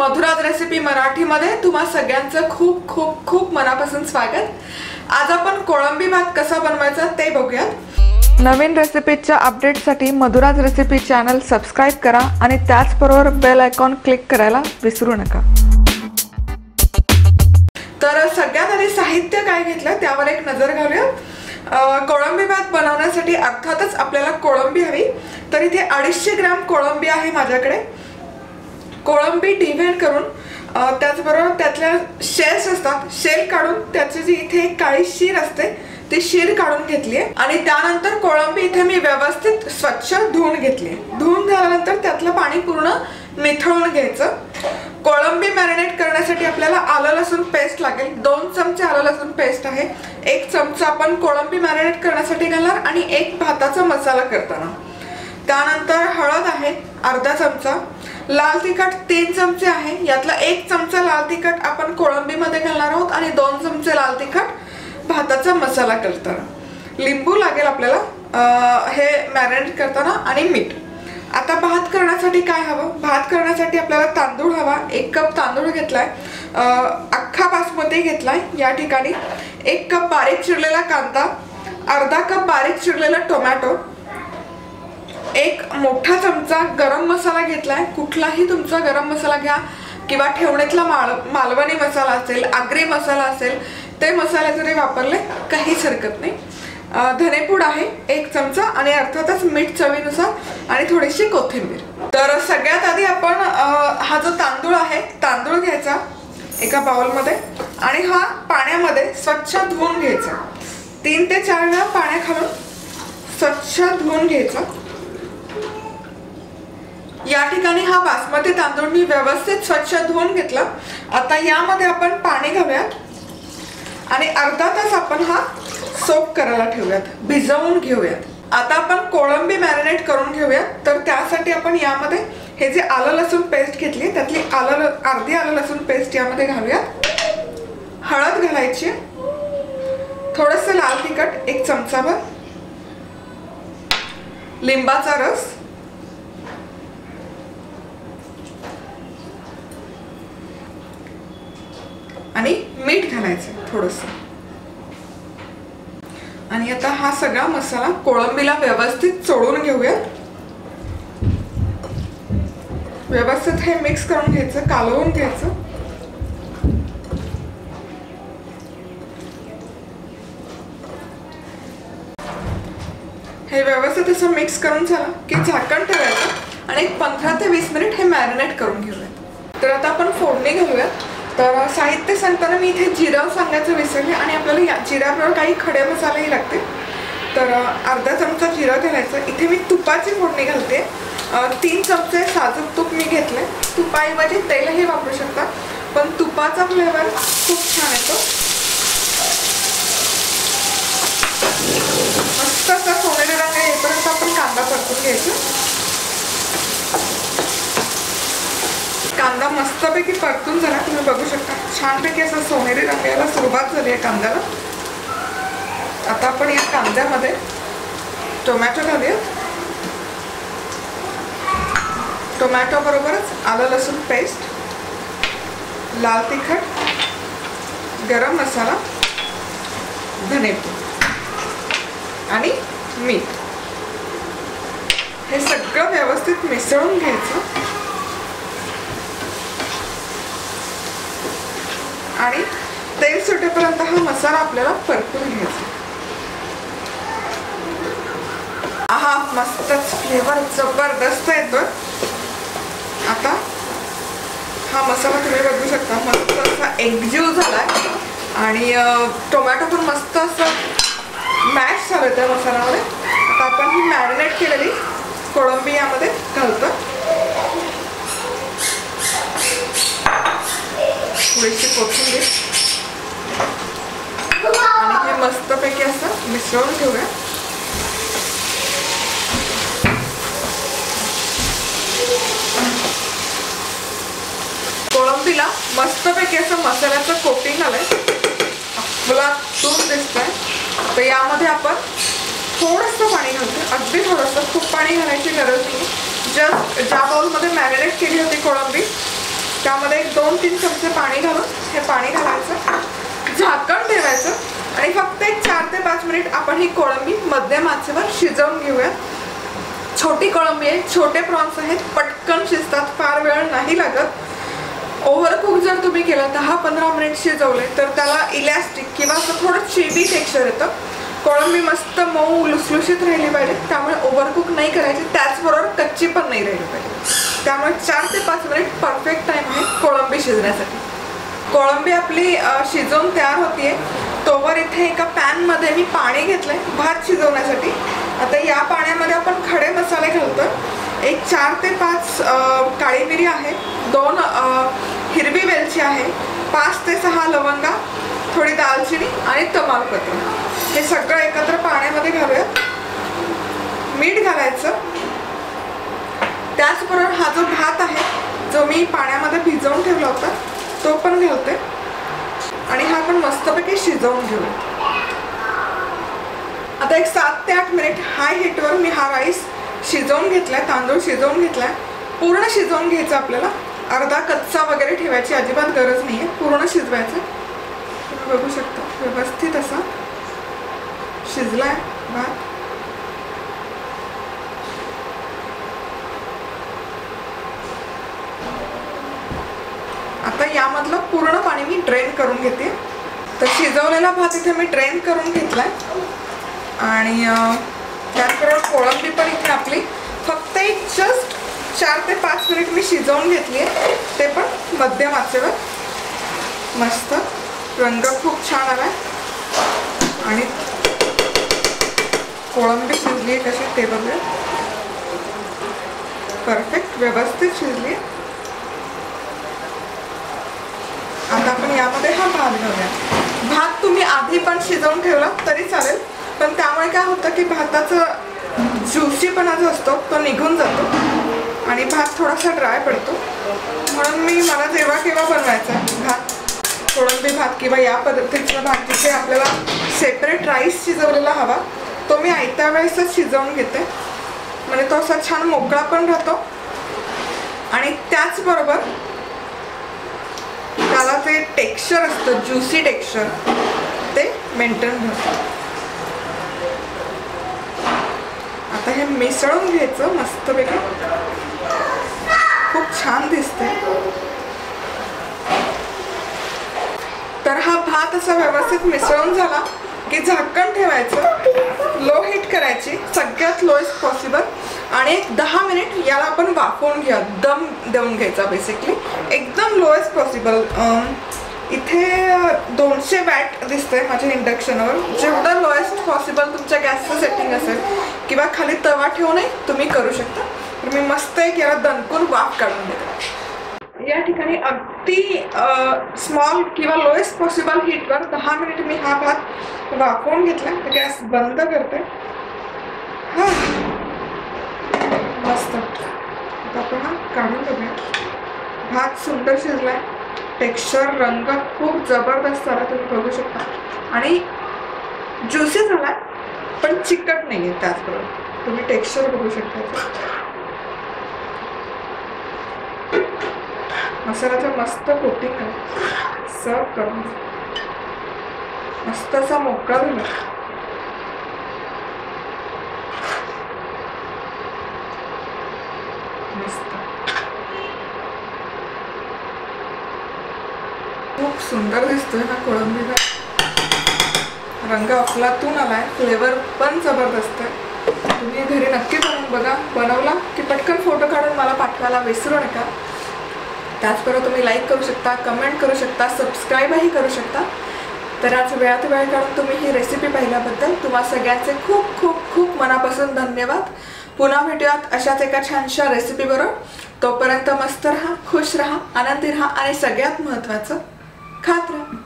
Madhuraj recipe मराठीमध्ये तुम्हा सगळ्यांचं खूप खूप खूप मनापासून स्वागत। आज आपण कोळंबी भात कसा बनवायचा ते बघूयात। नवीन रेसिपीच्या अपडेटसाठी मधुराज रेसिपी चॅनल सबस्क्राइब करा आणि त्याचबरोबर बेल आयकॉन क्लिक करायला विसरू नका। तर सगळ्यात आधी साहित्य काय घेतलं त्यावर एक नजर घालूया। कोळंबी भात बनवण्यासाठी अर्थातच आपल्याला कोळंबी हवी, तर इथे 250 ग्रॅम कोळंबी आहे माझ्याकडे। कोळंबी डिव्हेड करून त्याचबरोबर त्यातल्या शेल्स असतात, शेल काढून त्याची जी इथे काळी शीर असते ती शीर काढून घेतली आहे आणि त्यानंतर कोळंबी इथे मी व्यवस्थित स्वच्छ धुवून घेतली आहे। धुवून झाल्यानंतर त्यातलं पाणी पूर्ण निथळून घ्यायचं। कोळंबी मॅरिनेट करण्यासाठी आपल्याला आलं लसूण पेस्ट लागेल। 2 चमचे आलं लसूण पेस्ट आहे। 1 चमचा आपण कोळंबी मॅरिनेट करण्यासाठी घालणार आणि 1 भाताचा मसाला करताना। त्यानंतर हळद आहे अर्धा चमचा, लाल तिखट 3 चमचे आहे। यातला 1 चमचा लाल तिखट आपण कोळंबी मध्ये घालणार आहोत आणि 2 चमचे लाल तिखट भाताचा मसाला करताना। लिंबू लागेल आपल्याला हे मॅरिनेट करताना आणि मीठ। आता भात करण्यासाठी काय हवं? भात करण्यासाठी आपल्याला तांदूळ हवा। 1 कप तांदूळ घेतलाय, अख्खा बासमती घेतलाय या ठिकाणी। 1 कप बारीक चिरलेला कांदा, अर्धा कप बारीक चिरलेला टोमॅटो, 1 मोठा चमचा गरम मसाला घेतलाय। कुठलाही तुमचा गरम मसाला घ्या किंवा ठेवणीतला मालवणी मसाला असेल, आगरी मसाला असेल, ते मसाले जरी वापरले काहीच हरकत नाही। धनेपूड आहे 1 चमचा आणि अर्थातच मीठ चवीनुसार आणि थोडीशी कोथिंबीर। तर सगळ्यात आधी आपण हा जो तांदूळ आहे तांदूळ घ्यायचा एका बाउल मध्ये आणि हा पाण्यामध्ये स्वच्छ धुवून घ्यायचा। 3 ते 4 वेळा पाण्याखालून स्वच्छ धुवून घ्यायचा। या ठिकाणी हा बासमती तांदूळ मी व्यवस्थित स्वच्छ धुवून घेतला। आता यामध्ये आपण पाणी घालूयात आणि अर्धा तास आपण हा सोक करायला ठेवूयात, भिजवून घेऊयात। आता आपण कोळंबी मॅरिनेट करून घेऊयात। तर त्यासाठी आपण यामध्ये हे जे आलं लसूण पेस्ट घेतली त्यातली अर्धी आलं लसूण पेस्ट यामध्ये घालूयात। हळद घालायची, थोडंसं लाल तिखट 1 चमचाभर, लिंबाचा रस आणि मीठ घालायचं थोडंसं। आणि आता हा सगळा मसाला कोळंबीला व्यवस्थित चोळून घेऊयात। व्यवस्थित हे मिक्स करून घ्यायचं, कालवून घ्यायचं। हे व्यवस्थित असं मिक्स करून झालं की झाकण ठेवायचं आणि 15 ते 20 मिनिट हे मॅरिनेट करून घेऊयात। तर आता आपण फोडणी घालूयात। तर साहित्य सांगताना मी इथे जिरं सांगायचं विसरले आणि आपल्याला जिऱ्याबरोबर काही खडे मसालेही लागते। तर अर्धा चमचा जिरं घालायचं। इथे मी तुपाची फोडणी घालते। 3 चमचे साजूक तूप मी घेतले। तुपाऐवजी तेलही वापरू शकता, पण तुपाचा फ्लेवर खूप छान येतो। मस्त असा सोनेरी रंग येईपर्यंत आपण कांदा परतून घ्यायचा। कांदा मस्तपैकी परतून झाला, तुम्ही बघू शकता छानपैकी असा सोनेरी रंग यायला सुरुवात झाली आहे कांद्याला। आता आपण या कांद्यामध्ये टोमॅटो घालूया। टोमॅटो बरोबरच आलं लसूण पेस्ट, लाल तिखट, गरम मसाला, धनेपूड आणि मीठ हे सगळं व्यवस्थित मिसळून घ्यायचं आणि तेल सुटेपर्यंत हा मसाला आपल्याला परतून घ्यायचा। आहा, मस्तच फ्लेवर जबरदस्त येतो। आता हा मसाला तुम्ही बघू शकता मस्त असा एकजीव झालाय आणि टोमॅटो पण मस्त असं मॅश झालं त्या मसाल्यामध्ये। आता आपण ही मॅरिनेट केलेली कोळंबी यामध्ये घालतो। थोडीशी कोथिंबीर आणि हे मस्तपैकी असं मिसळून घेऊया। कोळंबीला मस्तपैकी असं मसाल्याचं कोटिंग आलंय, आपला तूप दिसतंय। तर यामध्ये आपण थोडंसं पाणी घालतो, अगदी थोडंसं, खूप पाणी घालायची गरज नाही। जस्ट ज्या बाउलमध्ये मॅरिनेट केली होती कोळंबी त्यामध्ये 2-3 चमचे पाणी घालून हे पाणी घालायचं, झाकण ठेवायचं आणि फक्त 4 ते 5 मिनिट आपण ही कोळंबी मध्यम आचेवर शिजवून घेऊया. छोटी कोळंबी आहे, छोटे प्रॉन्स आहेत, पटकन शिजतात, फार वेळ नाही लागत. ओव्हरकुक जर तुम्ही केलं 10-15 मिनिट शिजवले तर त्याला इलॅस्टिक किंवा असं थोडं चिबी टेक्स्चर येतं. कोळंबी मस्त मऊ लुसलुशीत राहिली पाहिजे, त्यामुळे ओव्हरकुक नाही करायची, त्याचबरोबर कच्ची पण नाही राहिली पाहिजे. त्यामुळे 4 ते 5 मिनिट परफेक्ट टाइम आहे कोळंबी शिजण्यासाठी. कोळंबी आपली शिजवून तयार होतीये, तोवर इथे एका पॅनमध्ये मी पाणी घेतलंय भात शिजवण्यासाठी. आता या पाण्यामध्ये आपण खडे मसाले घालतो. एक 4 ते 5 काळी मिरी आहे, 2 हिरवी वेलची आहे, 5 ते 6 लवंगा, थोडी दालचिनी आणि तमालपत्र. हे सगळं एकत्र पाण्यामध्ये घालूया. मीठ घालायचं. त्याचबरोबर हा जो भात आहे जो मी पाण्यामध्ये भिजवून ठेवला होता तो पण घालते आणि हा पण मस्तपैकी शिजवून घेऊ. आता एक 7 ते 8 मिनिट हाय हीटवर मी हा राईस शिजवून घेतलाय, तांदूळ शिजवून घेतलाय. पूर्ण शिजवून घ्यायचं आपल्याला, अर्धा कच्चा वगैरे ठेवायची अजिबात गरज नाहीये, पूर्ण शिजवायचं. तुम्ही बघू शकता व्यवस्थित असा शिजलाय भात. आता यामधलं पूर्ण पाणी मी ड्रेन करून घेते. तर शिजवलेला भात इथे मी ड्रेन करून घेतलाय आणि त्याचबरोबर कोळंबी पण इथे आपली फक्त एक जस्ट 4 ते 5 मिनिट मी शिजवून घेतली आहे, ते पण मध्यम आचेवर. मस्त रंग खूप छान आलाय आणि कोळंबी शिजली आहे कशी ते बघूया. परफेक्ट व्यवस्थित शिजली. आता आपण यामध्ये हा भात घालूया. भात तुम्ही आधी पण शिजवून ठेवला तरी चालेल, पण त्यामुळे काय होतं की भाताचा ज्युसीपणा जो असतो तो निघून जातो आणि भात थोडासा ड्राय पडतो. म्हणून मला जेव्हा केव्हा बनवायचा भात, कोळंबी भात किंवा या पद्धतीचा भात जिथे आपल्याला सेपरेट राईस शिजवलेला हवा तो मी आयत्या वेळेसच शिजवून घेते, म्हणजे तो असा छान मोकळा पण राहतो आणि त्याचबरोबर त्याला ते टेक्स्चर असतं ज्युसी टेक्स्चर ते मेंटेन राहतं. आता हे मिसळून घ्यायचं मस्तपैकी. खूप छान दिसते. तर हा भात असा व्यवस्थित मिसळून झाला की झाकण ठेवायचं, लो हीट करायची सगळ्यात लोएस्ट पॉसिबल आणि एक 10 मिनिट याला आपण वाफवून घ्या, दम देऊन घ्यायचा बेसिकली एकदम लोएस्ट पॉसिबल. इथे 200 वॅट दिसतंय माझ्या इंडक्शनवर. जेवढं लोएस्ट पॉसिबल तुमच्या गॅसचं सेटिंग असेल किंवा खाली तवा ठेवूनही तुम्ही करू शकता. तर मी मस्त एक याला दणकून वाफ काढून देते. या ठिकाणी अगदी स्मॉल किंवा लोएस्ट पॉसिबल हीटवर 10 मिनिट मी हा भात वाफवून घेतला. गॅस बंद करते. हा मस्त. आता आपण हा काढून बघूया. भात सुंदर शिजलाय, टेक्स्चर रंग खूप जबरदस्त आला तुम्ही बघू शकता आणि ज्युसी झालाय पण चिकट नाहीये. त्याचबरोबर तुम्ही टेक्स्चर बघू शकता. मसाल्याचं मस्त कोटिंग आहे. सर्व करून मस्त असा मोकळा झाला. मस्त खूप सुंदर दिसतोय हा कोळंबीचा. रंग अफलातून आलाय, फ्लेवर पण जबरदस्त आहे. तुम्ही घरी नक्की बनवून बघा. बनवला की पटकन फोटो काढून मला पाठवायला विसरू नका. त्याचबरोबर तुम्ही लाईक करू शकता, कमेंट करू शकता, सबस्क्राईबही करू शकता. तर आज वेळात वेळ काढून तुम्ही ही रेसिपी पाहिल्याबद्दल तुम्हा सगळ्यांचे खूप खूप खूप मनापासून धन्यवाद. पुन्हा भेटूयात अशाच एका छानशा रेसिपीबरोबर. तोपर्यंत मस्त राहा, खुश राहा, आनंदी राहा आणि सगळ्यात महत्त्वाचं खात राहा.